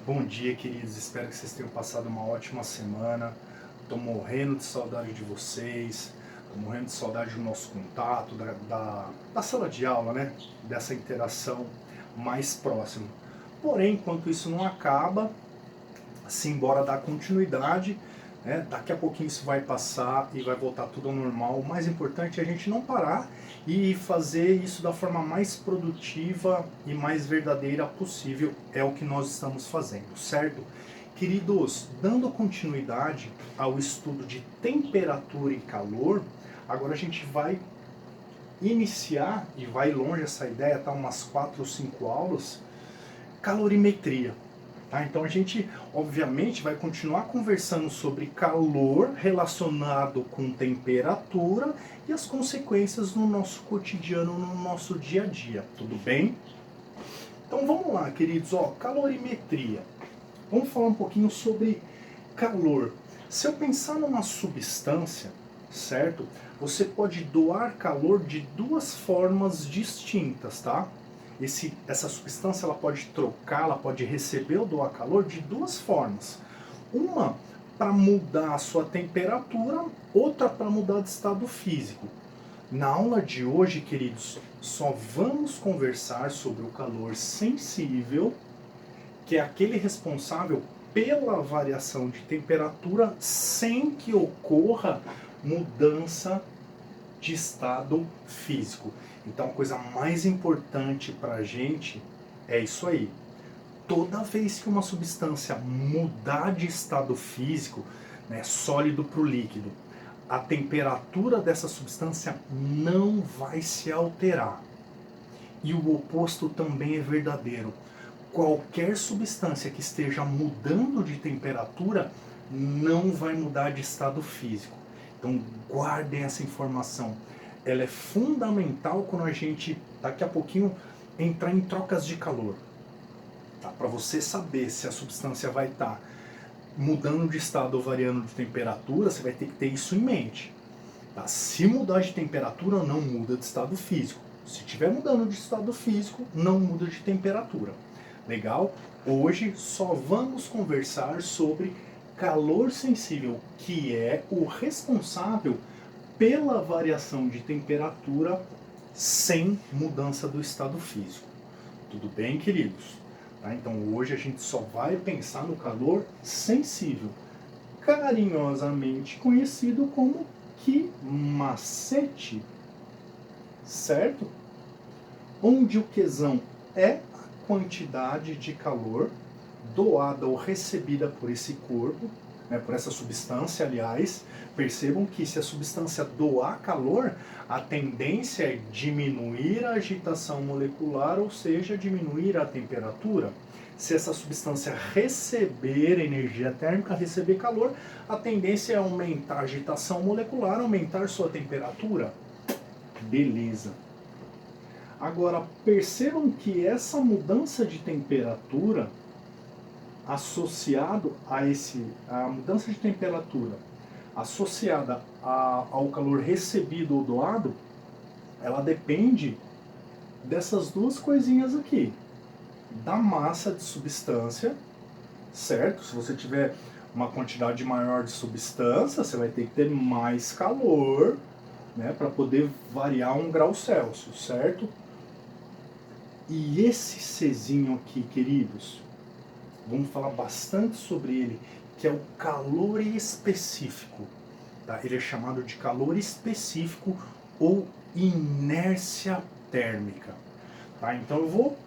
Bom dia, queridos. Espero que vocês tenham passado uma ótima semana. Estou morrendo de saudade de vocês. Estou morrendo de saudade do nosso contato, da sala de aula, né? Dessa interação mais próxima. Porém, enquanto isso não acaba, simbora dar continuidade, né? Daqui a pouquinho isso vai passar e vai voltar tudo ao normal. O mais importante é a gente não parar e fazer isso da forma mais produtiva e mais verdadeira possível. É o que nós estamos fazendo, certo? Queridos, dando continuidade ao estudo de temperatura e calor, agora a gente vai iniciar, e vai longe essa ideia, tá? Umas 4 ou 5 aulas, calorimetria. Tá? Então a gente, obviamente, vai continuar conversando sobre calor relacionado com temperatura e as consequências no nosso cotidiano, no nosso dia a dia. Tudo bem? Então vamos lá, queridos. Calorimetria. Vamos falar um pouquinho sobre calor. Se eu pensar numa substância, certo? Você pode doar calor de duas formas distintas, tá? Essa substância ela pode trocar, ela pode receber ou doar calor de duas formas. Uma para mudar a sua temperatura, outra para mudar de estado físico. Na aula de hoje, queridos, só vamos conversar sobre o calor sensível, que é aquele responsável pela variação de temperatura sem que ocorra mudança de estado físico. Então a coisa mais importante para a gente é isso aí. Toda vez que uma substância mudar de estado físico, né, sólido para o líquido, a temperatura dessa substância não vai se alterar. E o oposto também é verdadeiro. Qualquer substância que esteja mudando de temperatura não vai mudar de estado físico. Então guardem essa informação. Ela é fundamental quando a gente, daqui a pouquinho, entrar em trocas de calor. Tá? Para você saber se a substância vai estar mudando de estado ou variando de temperatura, você vai ter que ter isso em mente. Tá? Se mudar de temperatura, não muda de estado físico. Se estiver mudando de estado físico, não muda de temperatura. Legal? Hoje só vamos conversar sobre calor sensível, que é o responsável pela variação de temperatura sem mudança do estado físico. Tudo bem, queridos? Tá? Então hoje a gente só vai pensar no calor sensível, carinhosamente conhecido como Q-macete, certo? Onde o Qzão é a quantidade de calor doada ou recebida por esse corpo, né, por essa substância, aliás. Percebam que se a substância doar calor, a tendência é diminuir a agitação molecular, ou seja, diminuir a temperatura. Se essa substância receber energia térmica, receber calor, a tendência é aumentar a agitação molecular, aumentar sua temperatura. Beleza. Agora, percebam que essa mudança de temperatura associado a mudança de temperatura associada ao calor recebido ou doado, ela depende dessas duas coisinhas aqui, da massa de substância, certo? Se você tiver uma quantidade maior de substância, você vai ter que ter mais calor, né, para poder variar 1 grau Celsius, certo? E esse Czinho aqui, queridos, vamos falar bastante sobre ele, que é o calor específico. Tá? Ele é chamado de calor específico ou inércia térmica. Tá? Então eu vou,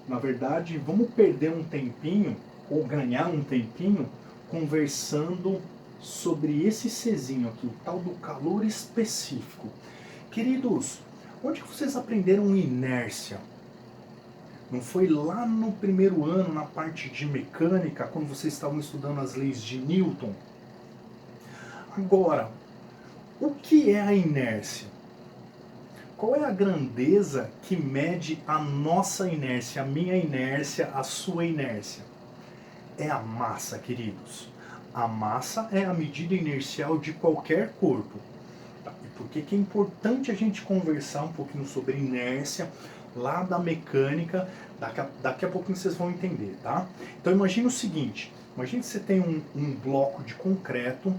na verdade, vamos perder um tempinho, ou ganhar um tempinho, conversando sobre esse Czinho aqui, o tal do calor específico. Queridos, onde que vocês aprenderam inércia? Não foi lá no primeiro ano, na parte de mecânica, quando vocês estavam estudando as leis de Newton? Agora, o que é a inércia? Qual é a grandeza que mede a nossa inércia, a minha inércia, a sua inércia? É a massa, queridos. A massa é a medida inercial de qualquer corpo. E por que é importante a gente conversar um pouquinho sobre inércia? lá da mecânica, daqui a pouquinho vocês vão entender, tá? Então imagine o seguinte, imagine que você tem um bloco de concreto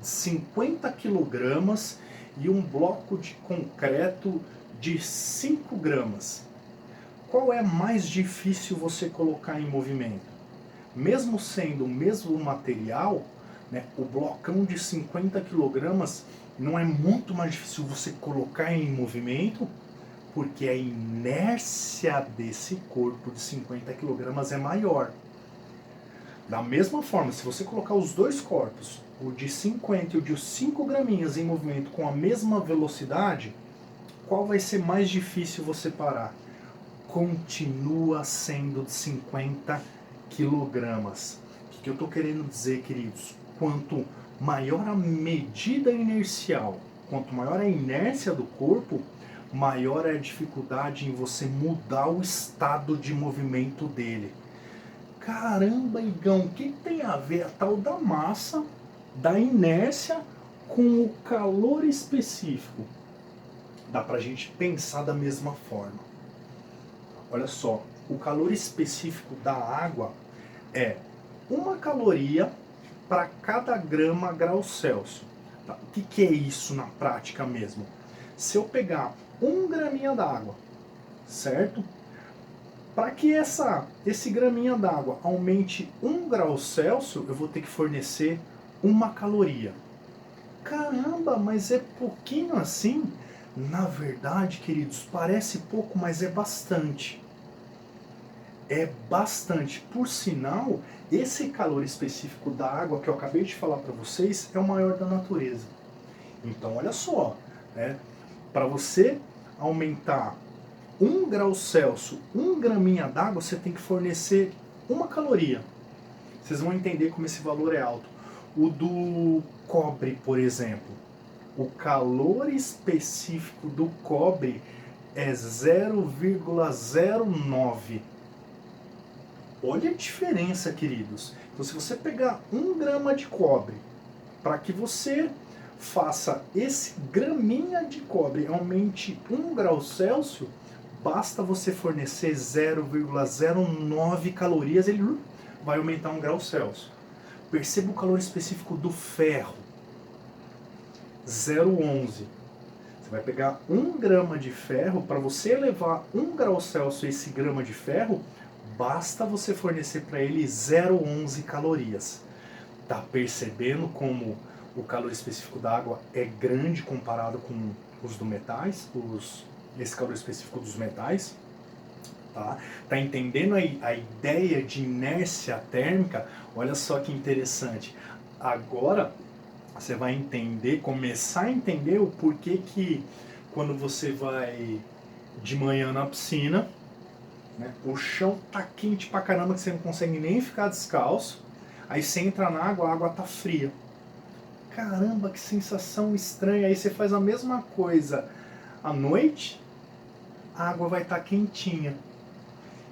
de 50 quilogramas e um bloco de concreto de 5 gramas. Qual é mais difícil você colocar em movimento? Mesmo sendo o mesmo material, né, o blocão de 50 quilogramas não é muito mais difícil você colocar em movimento, porque a inércia desse corpo de 50 quilogramas é maior. Da mesma forma, se você colocar os dois corpos, o de 50 e o de 5 graminhas em movimento com a mesma velocidade, qual vai ser mais difícil você parar? Continua sendo de 50 quilogramas. O que eu estou querendo dizer, queridos? Quanto maior a medida inercial, quanto maior a inércia do corpo, maior é a dificuldade em você mudar o estado de movimento dele. Caramba, Igão, o que tem a ver a tal da massa, da inércia, com o calor específico? Dá pra gente pensar da mesma forma. Olha só, o calor específico da água é 1 caloria para cada grau Celsius. Tá? O que é isso na prática mesmo? Se eu pegar 1 graminha d'água, certo? Para que esse graminha d'água aumente 1 grau Celsius, eu vou ter que fornecer 1 caloria. Caramba, mas é pouquinho assim? Na verdade, queridos, parece pouco, mas é bastante. É bastante. Por sinal, esse calor específico da água que eu acabei de falar para vocês é o maior da natureza. Então, olha só, né? Para você aumentar 1 grau Celsius, 1 graminha d'água, você tem que fornecer 1 caloria. Vocês vão entender como esse valor é alto. O do cobre, por exemplo, o calor específico do cobre é 0,09. Olha a diferença, queridos. Então, se você pegar 1 grama de cobre, para que você faça esse graminha de cobre aumente 1 grau Celsius, basta você fornecer 0,09 calorias, ele vai aumentar 1 grau Celsius. Perceba o calor específico do ferro, 0,11. Você vai pegar 1 grama de ferro, para você elevar 1 grau Celsius esse grama de ferro, basta você fornecer para ele 0,11 calorias. Tá percebendo como o calor específico da água é grande comparado com os do metais, esse calor específico dos metais? Tá entendendo a ideia de inércia térmica? Olha só que interessante. Agora você vai entender, começar a entender o porquê que quando você vai de manhã na piscina, né, o chão tá quente pra caramba que você não consegue nem ficar descalço. Aí você entra na água, a água tá fria. Caramba, que sensação estranha. Aí você faz a mesma coisa à noite, a água vai estar quentinha.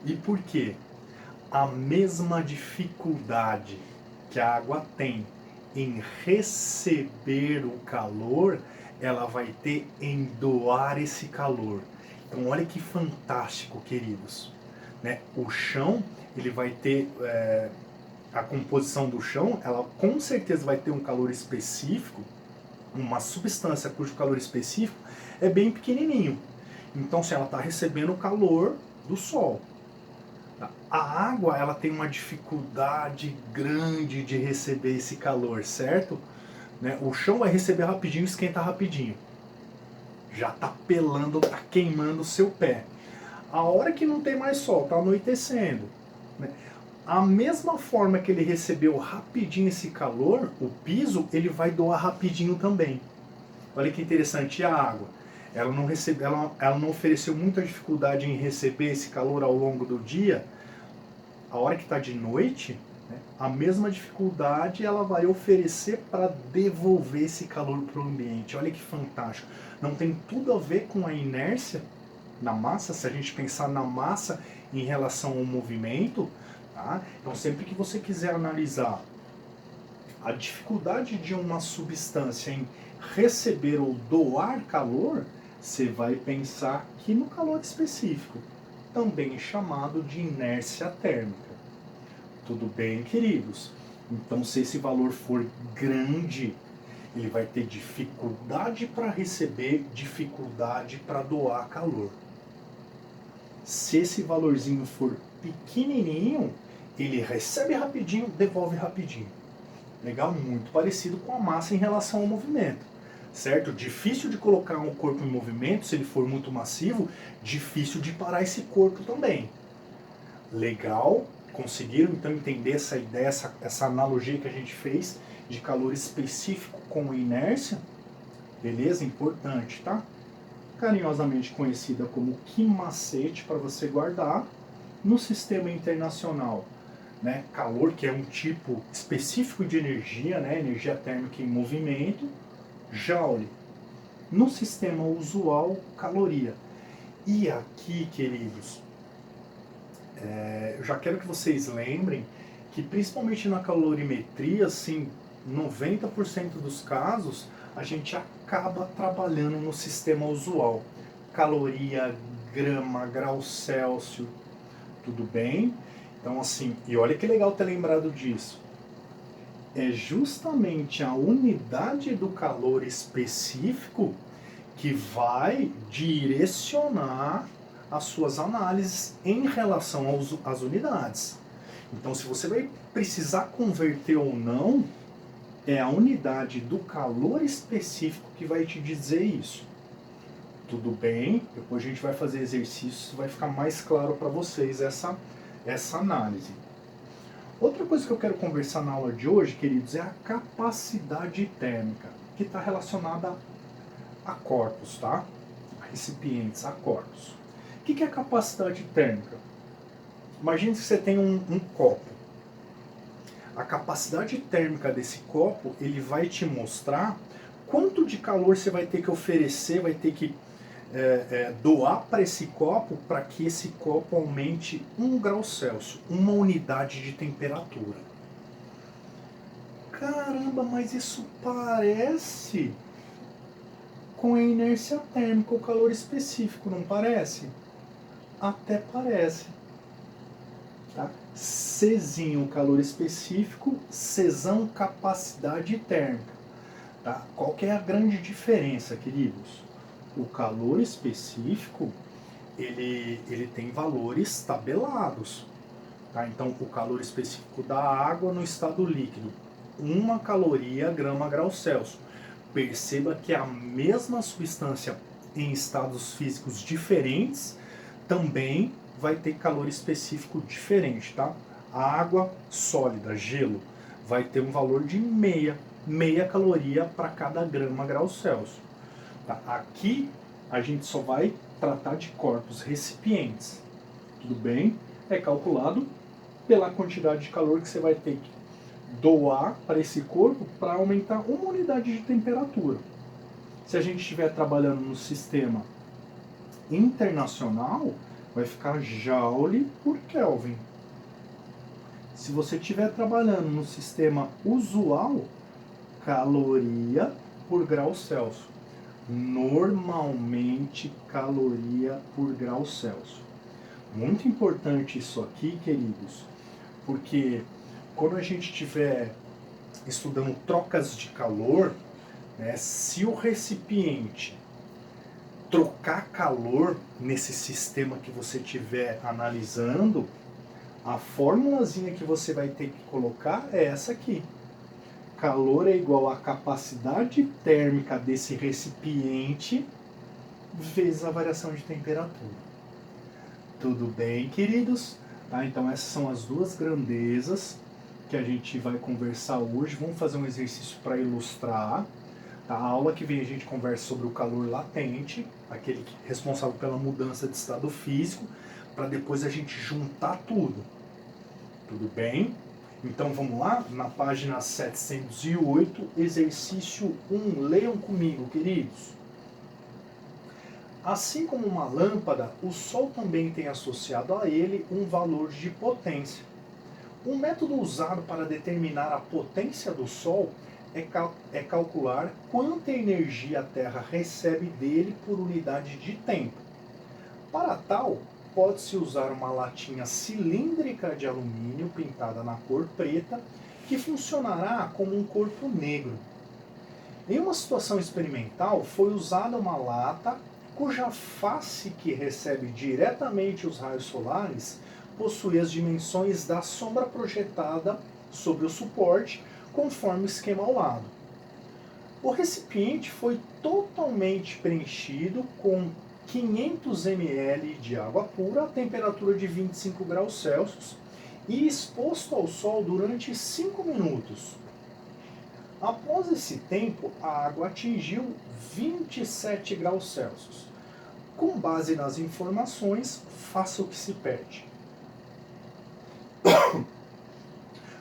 E por quê? A mesma dificuldade que a água tem em receber o calor, ela vai ter em doar esse calor. Então olha que fantástico, queridos. Né? O chão, ele vai ter... a composição do chão, ela com certeza vai ter um calor específico, uma substância cujo calor específico é bem pequenininho. Então, se ela está recebendo o calor do sol. A água, ela tem uma dificuldade grande de receber esse calor, certo? Né? O chão vai receber rapidinho, esquenta rapidinho. Já está pelando, está queimando o seu pé. A hora que não tem mais sol, está anoitecendo, né? A mesma forma que ele recebeu rapidinho esse calor, o piso, ele vai doar rapidinho também. Olha que interessante, e a água? Ela não ofereceu muita dificuldade em receber esse calor ao longo do dia. A hora que está de noite, né, a mesma dificuldade ela vai oferecer para devolver esse calor para o ambiente. Olha que fantástico. Não tem tudo a ver com a inércia na massa, se a gente pensar na massa em relação ao movimento. Tá? Então, sempre que você quiser analisar a dificuldade de uma substância em receber ou doar calor, Você vai pensar aqui no calor específico, também chamado de inércia térmica. Tudo bem, queridos? Então, se esse valor for grande, ele vai ter dificuldade para receber, dificuldade para doar calor. Se esse valorzinho for pequenininho, ele recebe rapidinho, devolve rapidinho. Legal? Muito parecido com a massa em relação ao movimento. Certo? Difícil de colocar um corpo em movimento, se ele for muito massivo, difícil de parar esse corpo também. Legal? Conseguiram então entender essa ideia, essa analogia que a gente fez de calor específico com inércia? Beleza? Importante, tá? Carinhosamente conhecida como quimacete, para você guardar. No sistema internacional, né, calor, que é um tipo específico de energia, né, energia térmica em movimento, joule. No sistema usual, caloria. E aqui, queridos, eu já quero que vocês lembrem que principalmente na calorimetria, assim, 90% dos casos, a gente acaba trabalhando no sistema usual. Caloria, grama, grau Celsius, tudo bem? Então, assim, e olha que legal ter lembrado disso. É justamente a unidade do calor específico que vai direcionar as suas análises em relação às unidades. Então, se você vai precisar converter ou não, é a unidade do calor específico que vai te dizer isso. Tudo bem? Depois a gente vai fazer exercícios, vai ficar mais claro para vocês essa análise. Outra coisa que eu quero conversar na aula de hoje, queridos, é a capacidade térmica, que está relacionada a corpos, tá? A recipientes, a corpos. O que é a capacidade térmica? Imagine que você tem um copo. A capacidade térmica desse copo, ele vai te mostrar quanto de calor você vai ter que oferecer, vai ter que doar para esse copo, para que esse copo aumente 1 grau Celsius, uma unidade de temperatura. Caramba, mas isso parece com a inércia térmica, o calor específico, não parece? Até parece. Tá? Czinho, calor específico, Czão, capacidade térmica. Tá? Qual que é a grande diferença, queridos? O calor específico, ele tem valores tabelados. Tá? Então, o calor específico da água no estado líquido, 1 caloria grama grau Celsius. Perceba que a mesma substância em estados físicos diferentes também vai ter calor específico diferente, tá? A água sólida, gelo, vai ter um valor de meia caloria para cada grama grau Celsius. Tá? Aqui a gente só vai tratar de corpos recipientes, tudo bem? É calculado pela quantidade de calor que você vai ter que doar para esse corpo para aumentar uma unidade de temperatura. Se a gente estiver trabalhando no sistema internacional, vai ficar Joule por Kelvin. Se você estiver trabalhando no sistema usual, caloria por grau Celsius. Normalmente, caloria por grau Celsius. Muito importante isso aqui, queridos, porque quando a gente estiver estudando trocas de calor, né, se o recipiente trocar calor nesse sistema que você estiver analisando, a formulazinha que você vai ter que colocar é essa aqui. Calor é igual à capacidade térmica desse recipiente vezes a variação de temperatura. Tudo bem, queridos? Tá? Então essas são as duas grandezas que a gente vai conversar hoje. Vamos fazer um exercício para ilustrar. Tá? A aula que vem a gente conversa sobre o calor latente, aquele responsável pela mudança de estado físico, para depois a gente juntar tudo. Tudo bem? Então vamos lá, na página 708, exercício 1. Leiam comigo, queridos. Assim como uma lâmpada, o Sol também tem associado a ele um valor de potência. Um método usado para determinar a potência do Sol é calcular quanta energia a Terra recebe dele por unidade de tempo. Para tal, pode-se usar uma latinha cilíndrica de alumínio pintada na cor preta, que funcionará como um corpo negro. Em uma situação experimental, foi usada uma lata cuja face, que recebe diretamente os raios solares, possui as dimensões da sombra projetada sobre o suporte, conforme o esquema ao lado. O recipiente foi totalmente preenchido com 500 ml de água pura a temperatura de 25 graus Celsius e exposto ao sol durante 5 minutos. Após esse tempo, a água atingiu 27 graus Celsius. Com base nas informações, faça o que se pede.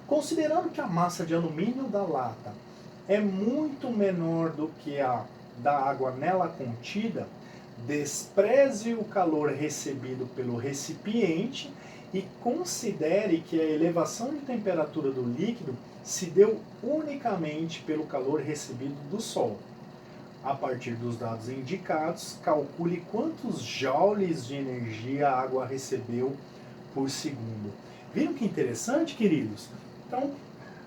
Considerando que a massa de alumínio da lata é muito menor do que a da água nela contida, despreze o calor recebido pelo recipiente e considere que a elevação de temperatura do líquido se deu unicamente pelo calor recebido do Sol. A partir dos dados indicados, calcule quantos joules de energia a água recebeu por segundo. Viram que interessante, queridos? Então,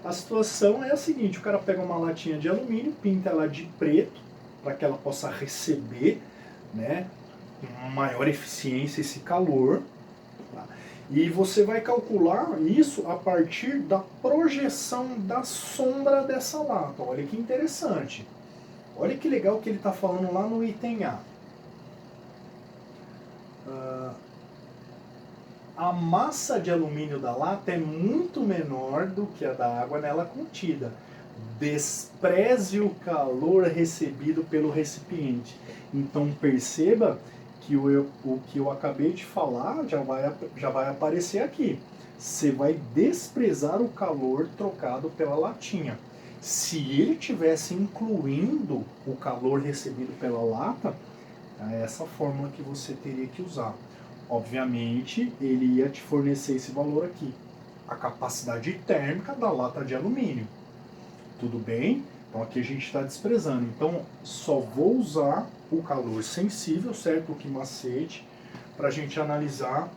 a situação é a seguinte: o cara pega uma latinha de alumínio, pinta ela de preto, para que ela possa receber, né, com maior eficiência esse calor. Tá? E você vai calcular isso a partir da projeção da sombra dessa lata. Olha que interessante. Olha que legal que ele está falando lá no item A. A massa de alumínio da lata é muito menor do que a da água nela contida. Despreze o calor recebido pelo recipiente. Então perceba que o que eu acabei de falar já vai aparecer aqui. Você vai desprezar o calor trocado pela latinha. Se ele tivesse incluindo o calor recebido pela lata, é essa fórmula que você teria que usar. Obviamente, ele ia te fornecer esse valor aqui, a capacidade térmica da lata de alumínio. Tudo bem? Então aqui a gente está desprezando. Então só vou usar o calor sensível, certo? Que macete, para a gente analisar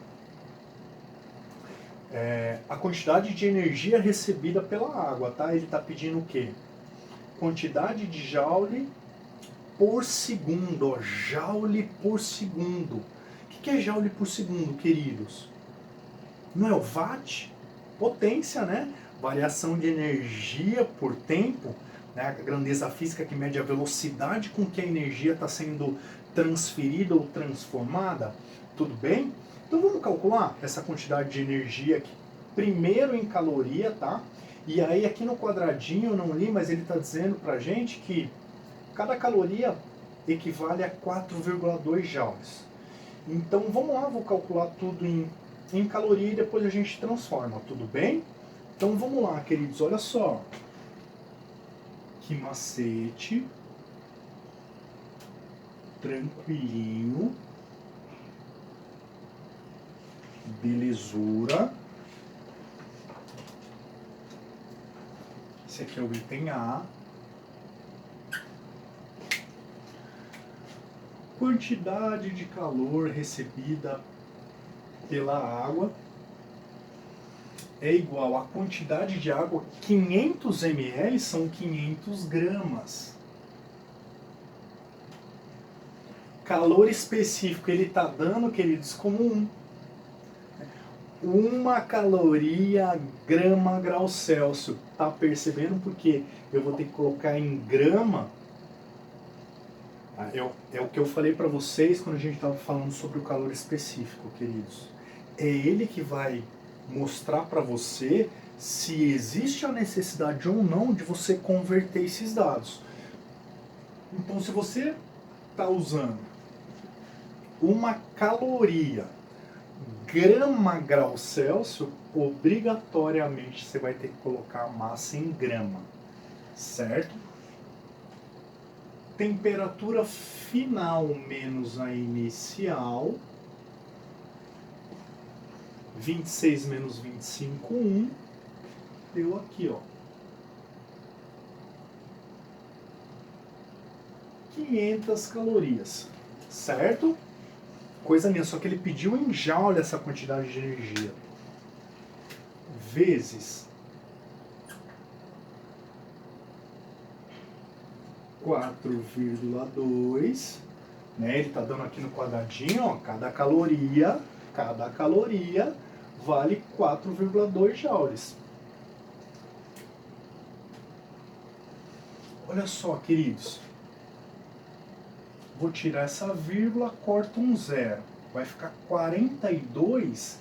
a quantidade de energia recebida pela água, tá? Ele está pedindo o quê? Quantidade de joule por segundo, ó, joule por segundo. O que é joule por segundo, queridos? Não é o watt? Potência, né? Variação de energia por tempo, né? A grandeza física que mede a velocidade com que a energia está sendo transferida ou transformada. Tudo bem? Então vamos calcular essa quantidade de energia aqui. Primeiro em caloria, tá? E aí aqui no quadradinho eu não li, mas ele está dizendo pra gente que cada caloria equivale a 4,2 joules. Então vamos lá, vou calcular tudo em caloria e depois a gente transforma, tudo bem? Então vamos lá, queridos, olha só. Que macete. Tranquilinho. Belezura. Esse aqui é o item A. Quantidade de calor recebida pela água é igual à quantidade de água, 500 ml são 500 gramas. Calor específico ele está dando, queridos, como 1 caloria grama grau Celsius. Tá percebendo? Porque eu vou ter que colocar em grama. É o que eu falei para vocês quando a gente estava falando sobre o calor específico, queridos. É ele que vai mostrar para você se existe a necessidade ou não de você converter esses dados. Então, se você está usando 1 caloria grama grau Celsius, obrigatoriamente você vai ter que colocar a massa em grama, certo? Temperatura final menos a inicial, 26 menos 25, 1, deu aqui, ó. 500 calorias, certo? Coisa minha, só que ele pediu em joule essa quantidade de energia. Vezes 4,2, né? Ele está dando aqui no quadradinho, ó, cada caloria vale 4,2 joules. Olha só, queridos. Vou tirar essa vírgula, corto um zero. Vai ficar 42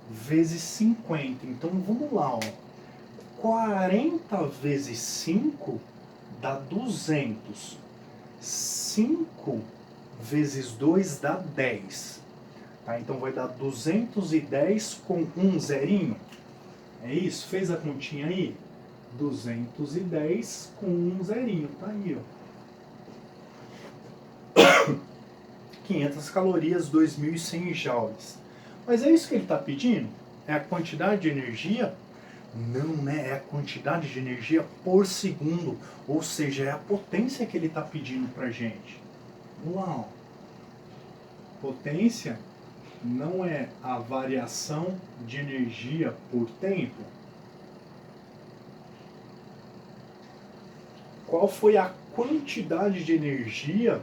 vezes 50. Então vamos lá, ó. 40 vezes 5 dá 200. 5 vezes 2 dá 10. Tá? Então vai dar 210 com um zerinho. É isso? Fez a continha aí? 210 com um zerinho. Tá aí, ó. 500 calorias, 2.100 joules. Mas é isso que ele está pedindo? É a quantidade de energia? Não, né? É a quantidade de energia por segundo. Ou seja, é a potência que ele está pedindo para a gente. Uau! Potência não é a variação de energia por tempo? Qual foi a quantidade de energia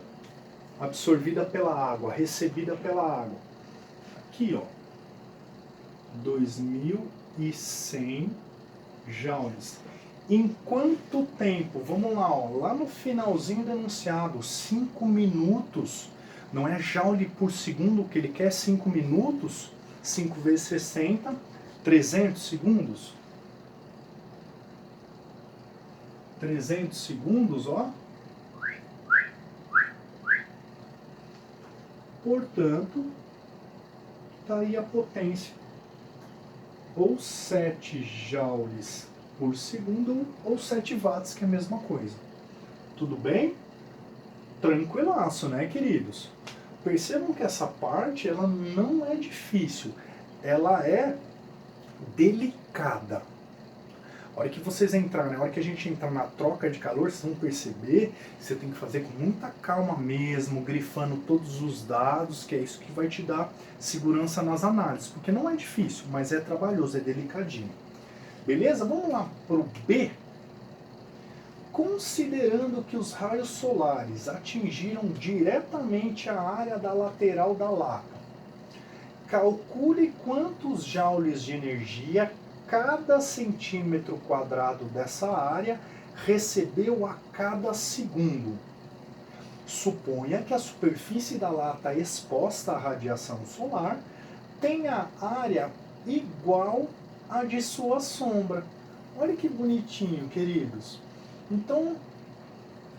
absorvida pela água, recebida pela água? Aqui, ó. 2.100 joules. Em quanto tempo? Vamos lá, ó. Lá no finalzinho do enunciado, 5 minutos. Não é joule por segundo que ele quer? 5 minutos? 5 vezes 60, 300 segundos. 300 segundos, ó. Portanto, está aí a potência. Ou 7 joules por segundo, ou 7 watts, que é a mesma coisa. Tudo bem? Tranquilaço, né, queridos? Percebam que essa parte, ela não é difícil. Ela é delicada. A hora que vocês entrarem, na hora que a gente entrar na troca de calor, vocês vão perceber que você tem que fazer com muita calma mesmo, grifando todos os dados, que é isso que vai te dar segurança nas análises. Porque não é difícil, mas é trabalhoso, é delicadinho. Beleza? Vamos lá para o B. Considerando que os raios solares atingiram diretamente a área da lateral da lata, calcule quantos joules de energia cada centímetro quadrado dessa área recebeu a cada segundo. Suponha que a superfície da lata exposta à radiação solar tenha área igual à de sua sombra. Olha que bonitinho, queridos. Então,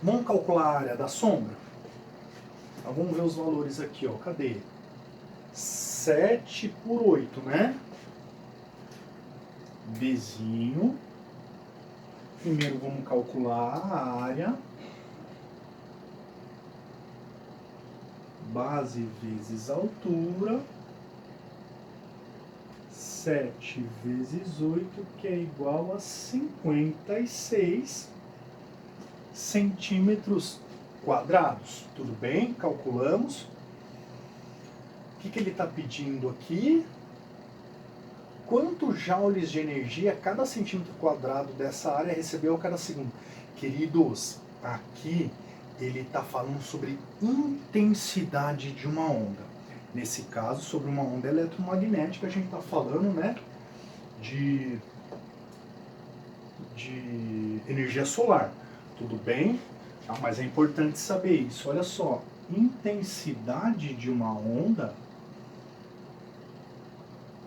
vamos calcular a área da sombra? Então, vamos ver os valores aqui, ó. Cadê? 7 por 8, né? Vizinho. Primeiro vamos calcular a área. Base vezes altura. 7 vezes 8, que é igual a 56 centímetros quadrados. Tudo bem? Calculamos. O que ele está pedindo aqui? Quantos joules de energia cada centímetro quadrado dessa área recebeu a cada segundo? Queridos, aqui ele está falando sobre intensidade de uma onda. Nesse caso, sobre uma onda eletromagnética, a gente está falando, né, de energia solar. Tudo bem? Ah, mas é importante saber isso. Olha só, intensidade de uma onda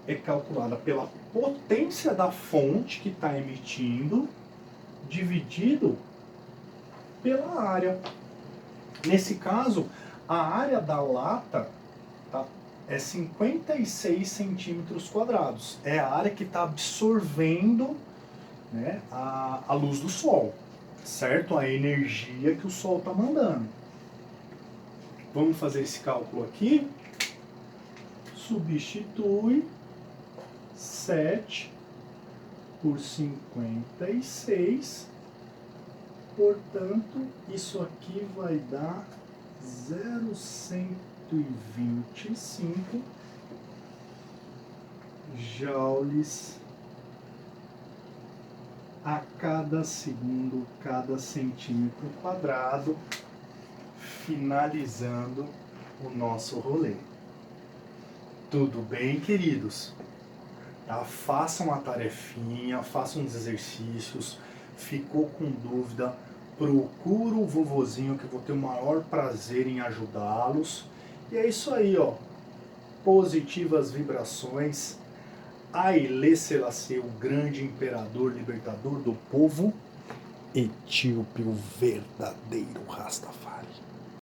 é calculada pela potência da fonte que está emitindo, dividido pela área. Nesse caso, a área da lata é 56 centímetros quadrados. É a área que está absorvendo, né, a luz do sol, certo? A energia que o sol está mandando. Vamos fazer esse cálculo aqui. Substitui 7 por 56. Portanto, isso aqui vai dar 0,125 joules a cada segundo, cada centímetro quadrado, finalizando o nosso rolê. Tudo bem, queridos? Tá? Façam a tarefinha, façam os exercícios. Ficou com dúvida? Procura o vovozinho, que eu vou ter o maior prazer em ajudá-los. E é isso aí, ó. Positivas vibrações. Haile Selassie, o grande imperador libertador do povo etíope, o verdadeiro Rastafari.